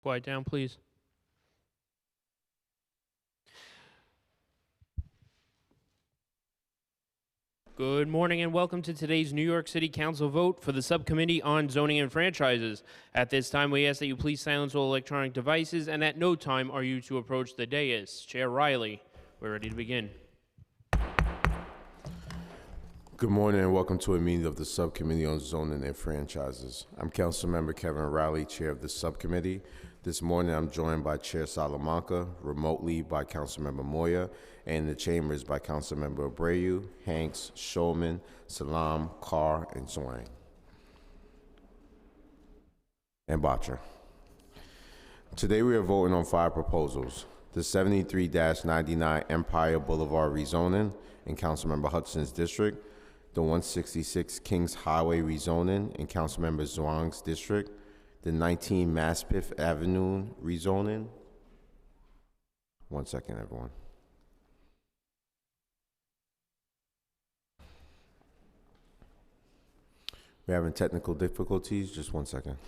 Quiet down, please. Good morning and welcome to today's New York City Council vote for the Subcommittee on Zoning and Franchises. At this time, we ask that you please silence all electronic devices, and at no time are you to approach the dais. Chair Riley, we're ready to begin. Good morning and welcome to a meeting of the Subcommittee on Zoning and Franchises. I'm Councilmember Kevin Riley, Chair of the Subcommittee. This morning I'm joined by Chair Salamanca, remotely by Councilmember Moya, and in the chambers by Councilmember Abreu, Hanks, Shulman, Salam, Carr, and Zwang. And Botcher. Today we are voting on 5 proposals. The 73-99 Empire Boulevard rezoning in Councilmember Hudson's district, the 166 Kings Highway rezoning in Councilmember Zwang's district, the 19 Maspeth Avenue rezoning. One second, everyone. We're having technical difficulties, just one second.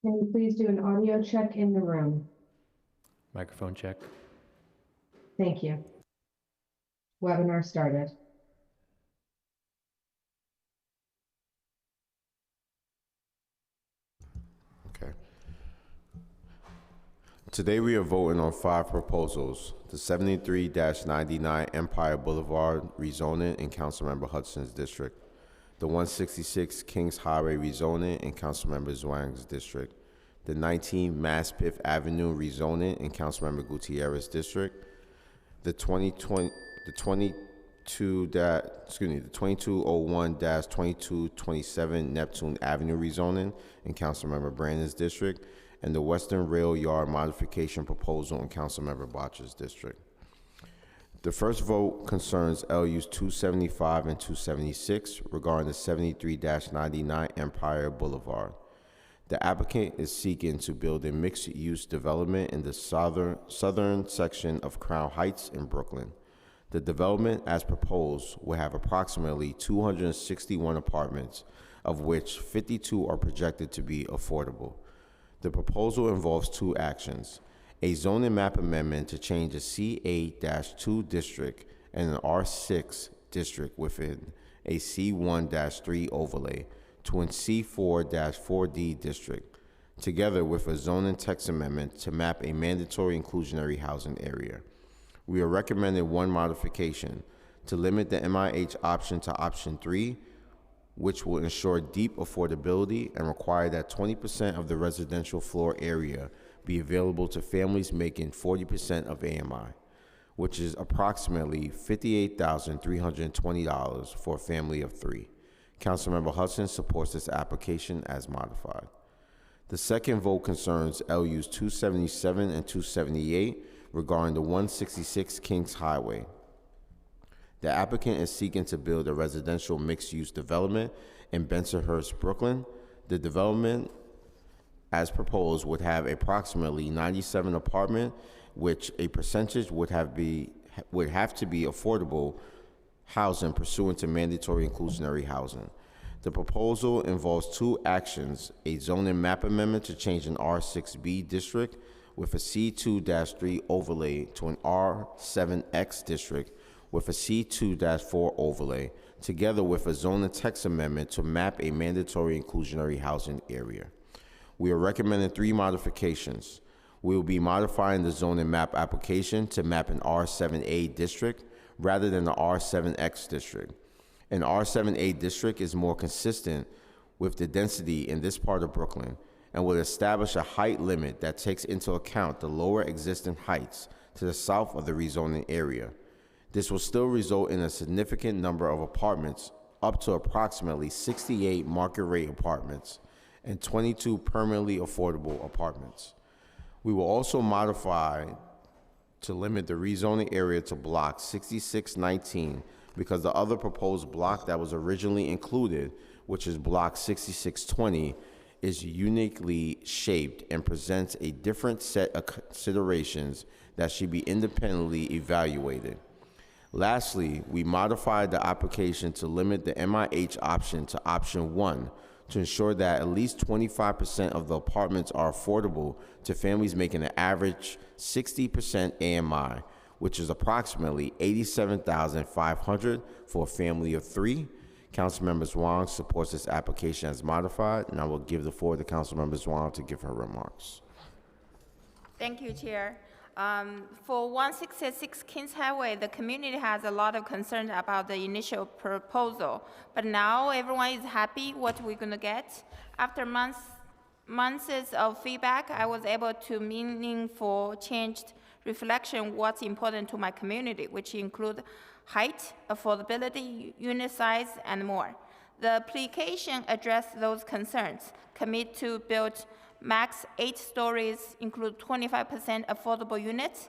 Can you please do an audio check in the room? Microphone check. Thank you. Webinar started. Okay. Today we are voting on 5 proposals. The 73-99 Empire Boulevard rezoning in Councilmember Hudson's district, the 166 Kings Highway rezoning in Councilmember Zwang's district, the 19 Maspeth Avenue rezoning in Councilmember Gutierrez's district, the 2201-2227 Neptune Avenue rezoning in Councilmember Brandon's district, and the Western Rail Yard modification proposal in Councilmember Botcher's district. The first vote concerns LUs 275 and 276 regarding the 73-99 Empire Boulevard. The applicant is seeking to build a mixed-use development in the southern section of Crown Heights in Brooklyn. The development, as proposed, will have approximately 261 apartments, of which 52 are projected to be affordable. The proposal involves 2 actions: a zoning map amendment to change a C8-2 district and an R6 district within a C1-3 overlay to a C4-4D district, together with a zoning text amendment to map a mandatory inclusionary housing area. We are recommending one modification to limit the MIH option to option 3, which will ensure deep affordability and require that 20% of the residential floor area be available to families making 40% of AMI, which is approximately $58,320 for a family of 3. Councilmember Hudson supports this application as modified. The second vote concerns LUs 277 and 278 regarding the 166 Kings Highway. The applicant is seeking to build a residential mixed-use development in Bensonhurst, Brooklyn. The development, as proposed, would have approximately 97 apartments, which a percentage would have to be affordable housing pursuant to mandatory inclusionary housing. The proposal involves 2 actions: a zoning map amendment to change an R6B district with a C2-3 overlay to an R7X district with a C2-4 overlay, together with a zoning text amendment to map a mandatory inclusionary housing area. We are recommending 3 modifications. We will be modifying the zoning map application to map an R7A district rather than the R7X district. An R7A district is more consistent with the density in this part of Brooklyn and will establish a height limit that takes into account the lower existing heights to the south of the rezoning area. This will still result in a significant number of apartments, up to approximately 68 market rate apartments, and 22 permanently affordable apartments. We will also modify to limit the rezoning area to block 6619 because the other proposed block that was originally included, which is block 6620, is uniquely shaped and presents a different set of considerations that should be independently evaluated. Lastly, we modified the application to limit the MIH option to option 1 to ensure that at least 25% of the apartments are affordable to families making an average 60% AMI, which is approximately $87,500 for a family of 3. Councilmember Wong supports this application as modified, and I will give the floor to Councilmember Wong to give her remarks. Thank you, Chair. For 166 Kings Highway, the community has a lot of concerns about the initial proposal, but now everyone is happy what we're going to get. After months of feedback, I was able to meaningful changed reflection what's important to my community, which include height, affordability, unit size, and more. The application addressed those concerns, commit to build max 8 stories, include 25% affordable units,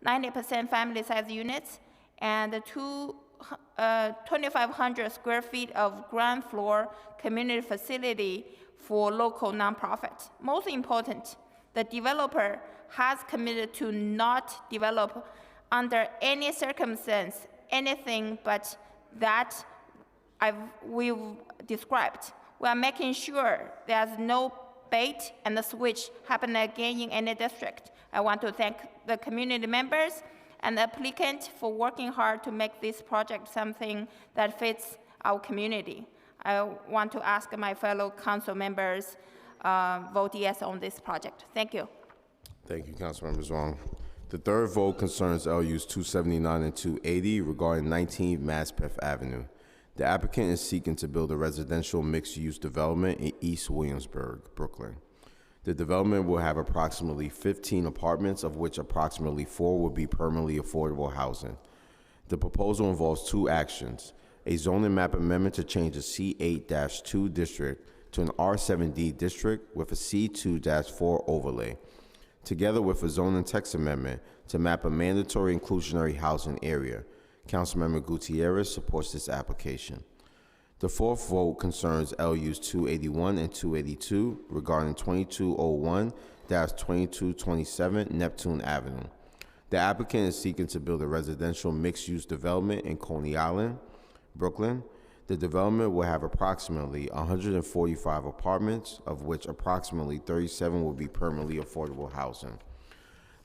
90% family size units, and 2,500 square feet of ground floor community facility for local nonprofit. Most important, the developer has committed to not develop under any circumstance anything but that we've described. We are making sure there's no bait and the switch happen again in any district. I want to thank the community members and the applicant for working hard to make this project something that fits our community. I want to ask my fellow council members vote yes on this project. Thank you. Thank you, Councilmember Wong. The third vote concerns LUs 279 and 280 regarding 19 Maspeth Avenue. The applicant is seeking to build a residential mixed-use development in East Williamsburg, Brooklyn. The development will have approximately 15 apartments, of which approximately 4 will be permanently affordable housing. The proposal involves 2 actions: a zoning map amendment to change the C8-2 district to an R7D district with a C2-4 overlay, together with a zoning text amendment to map a mandatory inclusionary housing area. Councilmember Gutierrez supports this application. The fourth vote concerns LUs 281 and 282 regarding 2201-2227 Neptune Avenue. The applicant is seeking to build a residential mixed-use development in Coney Island, Brooklyn. The development will have approximately 145 apartments, of which approximately 37 will be permanently affordable housing.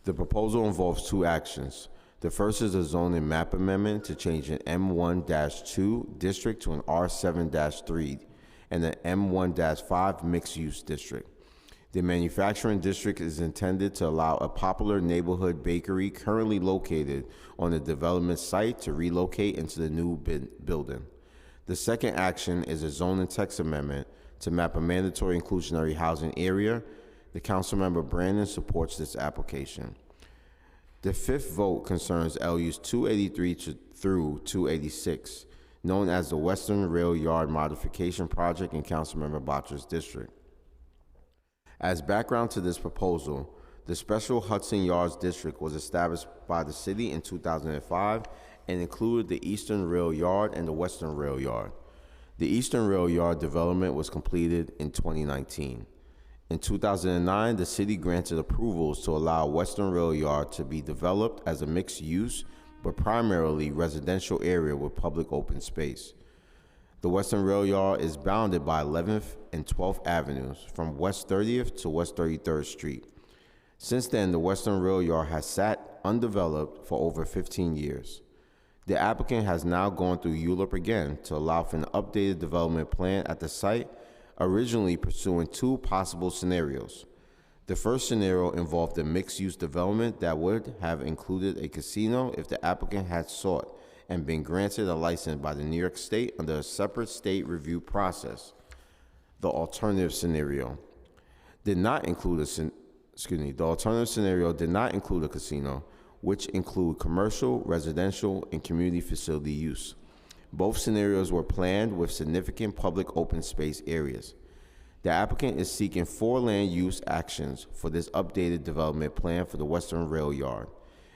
The proposal involves 2 actions. The first is a zoning map amendment to change an M1-2 district to an R7-3 and an M1-5 mixed-use district. The manufacturing district is intended to allow a popular neighborhood bakery currently located on the development site to relocate into the new building. The second action is a zoning text amendment to map a mandatory inclusionary housing area. The Councilmember Brandon supports this application. The fifth vote concerns LUs 283 through 286, known as the Western Rail Yard Modification Project in Councilmember Bottcher's district. As background to this proposal, the Special Hudson Yards District was established by the city in 2005 and included the Eastern Rail Yard and the Western Rail Yard. The Eastern Rail Yard development was completed in 2019. In 2009, the city granted approvals to allow Western Rail Yard to be developed as a mixed use, but primarily residential area with public open space. The Western Rail Yard is bounded by 11th and 12th Avenues from West 30th to West 33rd Street. Since then, the Western Rail Yard has sat undeveloped for over 15 years. The applicant has now gone through ULURP again to allow for an updated development plan at the site, originally pursuing 2 possible scenarios. The first scenario involved a mixed-use development that would have included a casino if the applicant had sought and been granted a license by the New York State under a separate state review process. The alternative scenario did not include a casino, which include commercial, residential, and community facility use. Both scenarios were planned with significant public open space areas. The applicant is seeking 4 land use actions for this updated development plan for the Western Rail Yard.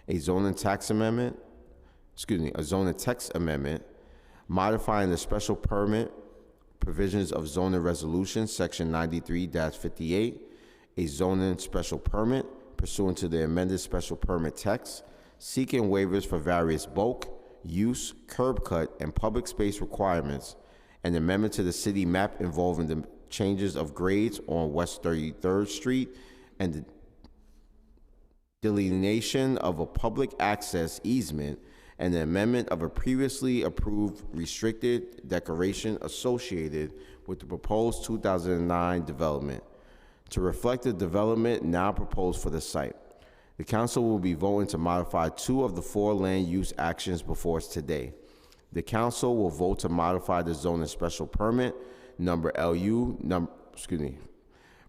A zoning text amendment, modifying the special permit provisions of zoning resolution, section 93-58, a zoning special permit pursuant to the amended special permit text, seeking waivers for various bulk, use, curb cut, and public space requirements, an amendment to the city map involving the changes of grades on West 33rd Street, and the delineation of a public access easement, and the amendment of a previously approved restricted declaration associated with the proposed 2009 development to reflect the development now proposed for the site. The council will be voting to modify 2 of the 4 land use actions before us today. The council will vote to modify the zoning special permit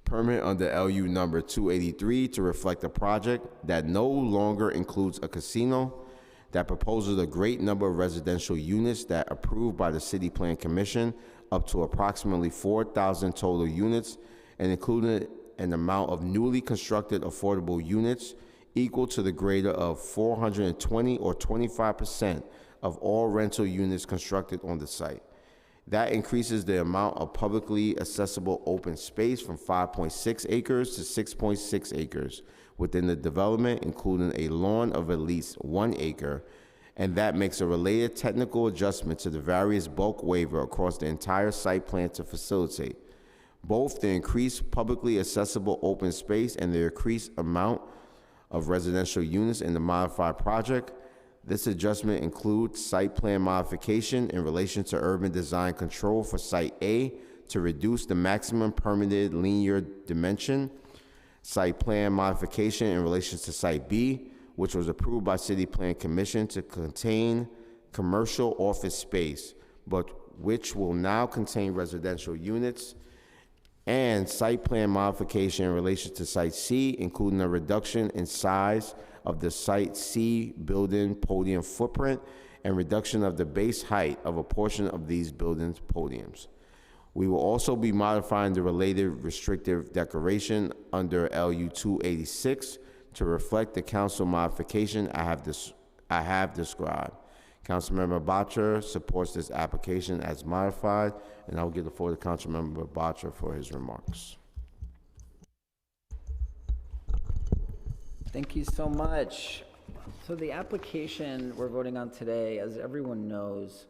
permit under LU number 283 to reflect a project that no longer includes a casino, that proposes a great number of residential units that approved by the City Plan Commission, up to approximately 4,000 total units, and included an amount of newly constructed affordable units equal to the greater of 420 or 25% of all rental units constructed on the site. That increases the amount of publicly accessible open space from 5.6 acres to 6.6 acres within the development, including a lawn of at least 1 acre, and that makes a related technical adjustment to the various bulk waiver across the entire site plan to facilitate both the increased publicly accessible open space and the increased amount of residential units in the modified project. This adjustment includes site plan modification in relation to urban design control for Site A to reduce the maximum permitted linear dimension, site plan modification in relation to Site B, which was approved by City Plan Commission to contain commercial office space, but which will now contain residential units, and site plan modification in relation to Site C, including a reduction in size of the Site C building podium footprint and reduction of the base height of a portion of these buildings' podiums. We will also be modifying the related restrictive declaration under LU 286 to reflect the council modification I have described. Councilmember Bottcher supports this application as modified, and I will give the floor to Councilmember Bottcher for his remarks. Thank you so much. So the application we're voting on today, as everyone knows,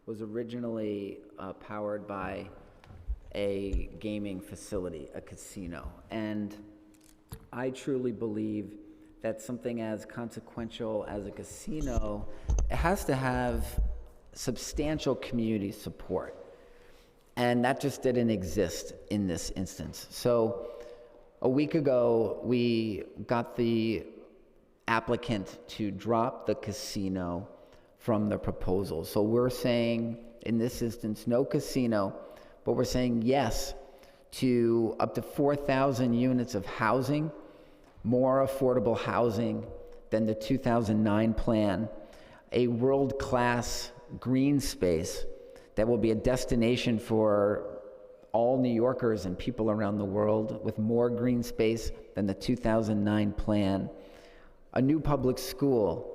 was originally powered by a gaming facility, a casino. And I truly believe that something as consequential as a casino, it has to have substantial community support. And that just didn't exist in this instance. So a week ago, we got the applicant to drop the casino from the proposal. So we're saying, in this instance, no casino, but we're saying yes to up to 4,000 units of housing, more affordable housing than the 2009 plan, a world-class green space that will be a destination for all New Yorkers and people around the world, with more green space than the 2009 plan, a new public school,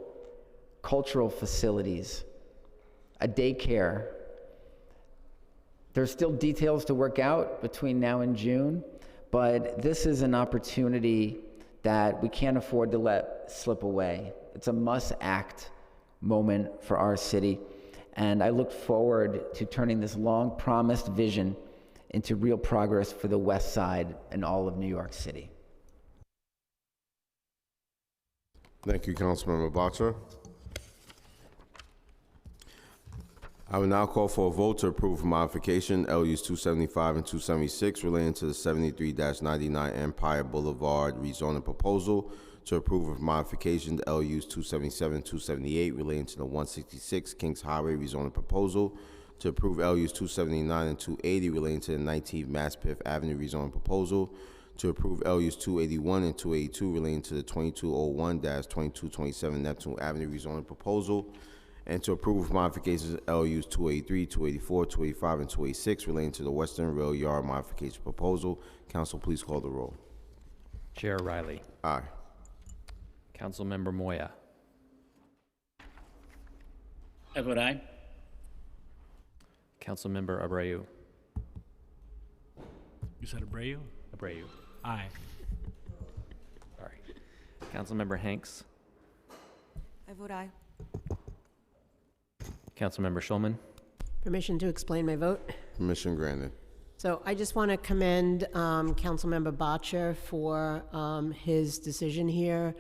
cultural facilities, a daycare. There's still details to work out between now and June, but this is an opportunity that we can't afford to let slip away. It's a must-act moment for our city, and I look forward to turning this long-promised vision into real progress for the West Side and all of New York City. Thank you, Councilmember Bottcher. I will now call for a vote to approve modification LUs 275 and 276 relating to the 73-99 Empire Boulevard rezoning proposal, to approve of modification to LUs 277 and 278 relating to the 166 Kings Highway rezoning proposal, to approve LUs 279 and 280 relating to the 19th Maspeth Avenue rezoning proposal, to approve LUs 281 and 282 relating to the 2201-2227 Neptune Avenue rezoning proposal, and to approve modifications of LUs 283, 284, 285, and 286 relating to the Western Rail Yard modification proposal. Council, please call the roll. Chair Riley. Aye. Councilmember Moya. I vote aye. Councilmember Abreu. You said Abreu? Abreu. Aye. Sorry. Councilmember Hanks. I vote aye. Councilmember Schulman. Permission to explain my vote. Permission granted. So I just want to commend Councilmember Botcher for his decision here.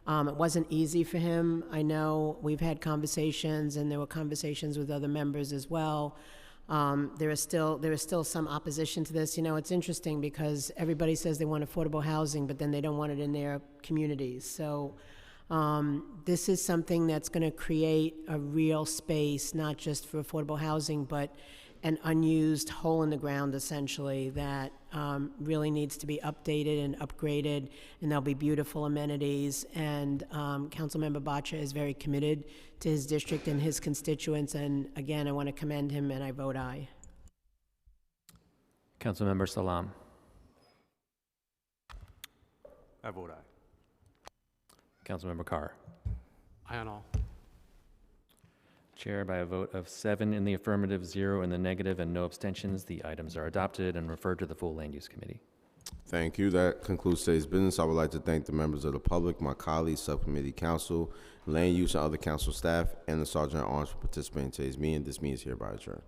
It wasn't easy for him. I know we've had conversations, and there were conversations with other members as well. There is still some opposition to this. You know, it's interesting because everybody says they want affordable housing, but then they don't want it in their communities. So this is something that's going to create a real space, not just for affordable housing, but an unused hole in the ground, essentially, that really needs to be updated and upgraded, and there'll be beautiful amenities. And Councilmember Botcha is very committed to his district and his constituents, and again, I want to commend him, and I vote aye. Councilmember Salam. I vote aye. Councilmember Carr. Aye on all. Chair, by a vote of 7 in the affirmative, 0 in the negative, and no abstentions, the items are adopted and referred to the full Land Use Committee. Thank you. That concludes today's business. I would like to thank the members of the public, my colleagues, subcommittee council, land use, and other council staff, and the Sergeant at Arms for participating in today's meeting. This meeting is hereby adjourned.